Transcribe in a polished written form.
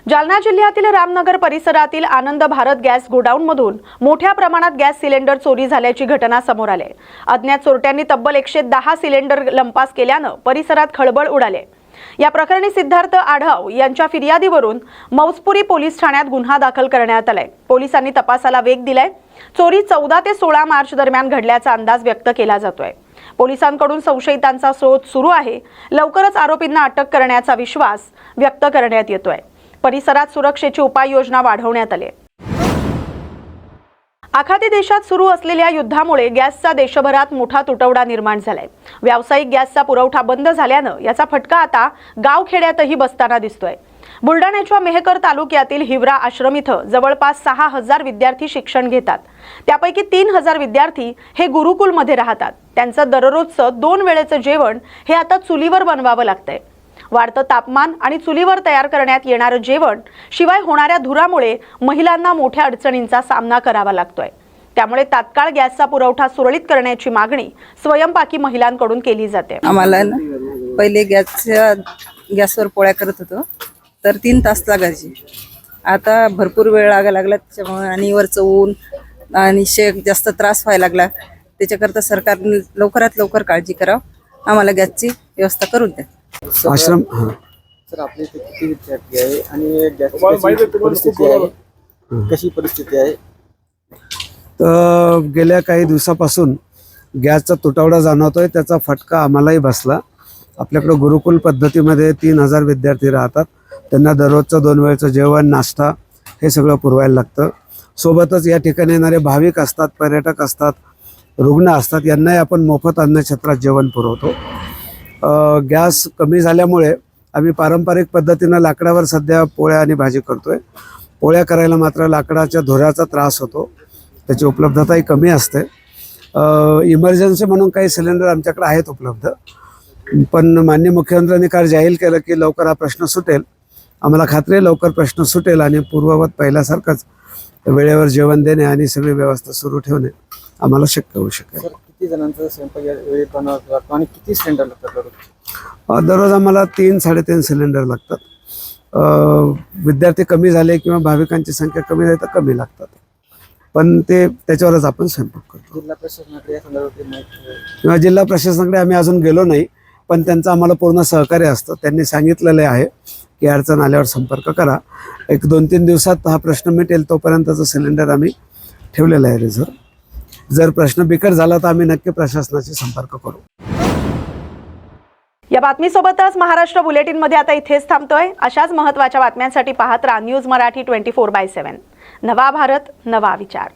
जालना जिल्ह्यातील रामनगर परिसरातील आनंद भारत गॅस गोडाऊनमधून मोठ्या प्रमाणात गॅस सिलेंडर चोरी झाल्याची घटना समोर आली। अज्ञात चोरट्यांनी तब्बल 110 सिलेंडर लंपास केल्याने परिसरात खळबळ उडाली। या प्रकरणी सिद्धार्थ आढाव यांच्या फिर्यादीवरून मौजपुरी पोलीस ठाण्यात गुन्हा दाखल करण्यात आलाय। पोलिसांनी तपासाला वेग दिलाय। चोरी 14 ते 16 मार्च दरम्यान घडल्याचा अंदाज व्यक्त केला जातोय। पोलिसांकडून संशयितांचा शोध सुरू आहे। लवकरच आरोपींना अटक करण्याचा विश्वास व्यक्त करण्यात येतोय। परिसरात सुरक्षेची उपाययोजना वाढवण्यात आली। आखाती देशात सुरू असलेल्या युद्धामुळे गॅसचा देशभरात मोठा तुटवडा निर्माण झालाय। व्यावसायिक गॅसचा पुरवठा बंद झाल्याने याचा फटका आता गावखेड्यातही बसताना दिसतोय। बुलढाण्याच्या मेहकर तालुक्यातील हिवरा आश्रम इथं जवळपास 6000 विद्यार्थी शिक्षण घेतात। त्यापैकी 3000 विद्यार्थी हे गुरुकुलमध्ये राहतात। त्यांचं दररोजचं 2 वेळेचं जेवण हे आता चुलीवर बनवावं लागतंय। वाढतं तापमान आणि चुलीवर तयार करण्यात येणारं जेवण शिवाय होणाऱ्या धुरामुळे महिलांना मोठ्या अडचणींचा सामना करावा लागतोय। त्यामुळे तात्काळ गॅसचा पुरवठा सुरळीत करण्याची मागणी स्वयंपाकी महिलांकडून केली जाते। आम्हाला पहिले गॅसवर पोळ्या करत होतो तर 3 तास लागायचे। आता भरपूर वेळ लागला त्याच्यामुळे आणि वरचं ऊन आणि शेक जास्त त्रास व्हायला लागला। त्याच्याकरता सरकारने लवकरात लवकर काळजी करावं, आम्हाला गॅसची व्यवस्था करून द्या। आश्रम सर आपले इथे किती विद्यार्थी आहे आणि गॅसची परिस्थिती आहे, कशी परिस्थिती आहे? तर गेल्या काही दिवसापासून गॅसचा तुटवडा जाणवतोय। त्याचा फटका आम्हालाही बसला। आपल्याकडे गुरुकुल पद्धतीमध्ये 3000 विद्यार्थी राहतात। त्यांना दररोजचं 2 वेळचं जेवण, नाश्ता हे सगळं पुरवायला लागतं। सोबतच या ठिकाणी येणारे भाविक असतात, पर्यटक असतात, रुग्ण असतात, यांनाही आपण मोफत अन्नछत्रात जेवण पुरवतो। गॅस कमी झाल्यामुळे आम्ही पारंपरिक पद्धतीनं लाकडावर सध्या पोळ्या आणि भाजी करतोय। पोळ्या करायला मात्र लाकडाच्या धुराचा त्रास होतो, त्याची उपलब्धताही कमी असते। इमर्जन्सी म्हणून काही सिलेंडर आमच्याकडे आहेत उपलब्ध, पण माननीय मुख्यमंत्र्यांनी काल जाहीर केलं की लवकर हा प्रश्न सुटेल। आम्हाला खात्री आहे लवकर प्रश्न सुटेल आणि पूर्ववत पहिल्यासारखंच वेळेवर जेवण देणे आणि सगळी व्यवस्था सुरू ठेवणे आम्हाला शक्य होऊ शकेल। किती जणांचा स्वयंपाक वेळेत बनवावा लागतो आणि किती सिलेंडर लागतात दररोज? दररोज आम्हाला 3-3.5 सिलेंडर लागतात। विद्यार्थी कमी झाले किंवा भाविकांची संख्या कमी झाली तर कमी लागतात, पण त्याच्यावरच आपण स्वयंपाक करतो। जिल्हा प्रशासनाकडे या संदर्भात किंवा जिल्हा प्रशासनाकडे आम्ही अजून गेलो नाही, पण त्यांचं आम्हाला पूर्ण सहकार्य असतं। त्यांनी सांगितलेलं आहे की अडचण आल्यावर संपर्क करा। 1-2-3 दिवसात हा प्रश्न मिटेल, तोपर्यंतचं सिलेंडर आम्ही ठेवलेलं आहे रिझर्व। जर प्रश्न बिकट झाला तर आम्ही नक्की प्रशासनाशी संपर्क करू। या बातमीसोबतच महाराष्ट्र बुलेटिन मध्ये आता इथेच थांबतोय। अशाच महत्त्वाच्या बातम्यांसाठी पाहत राहा न्यूज मराठी 24/7। नवा भारत, नवा विचार।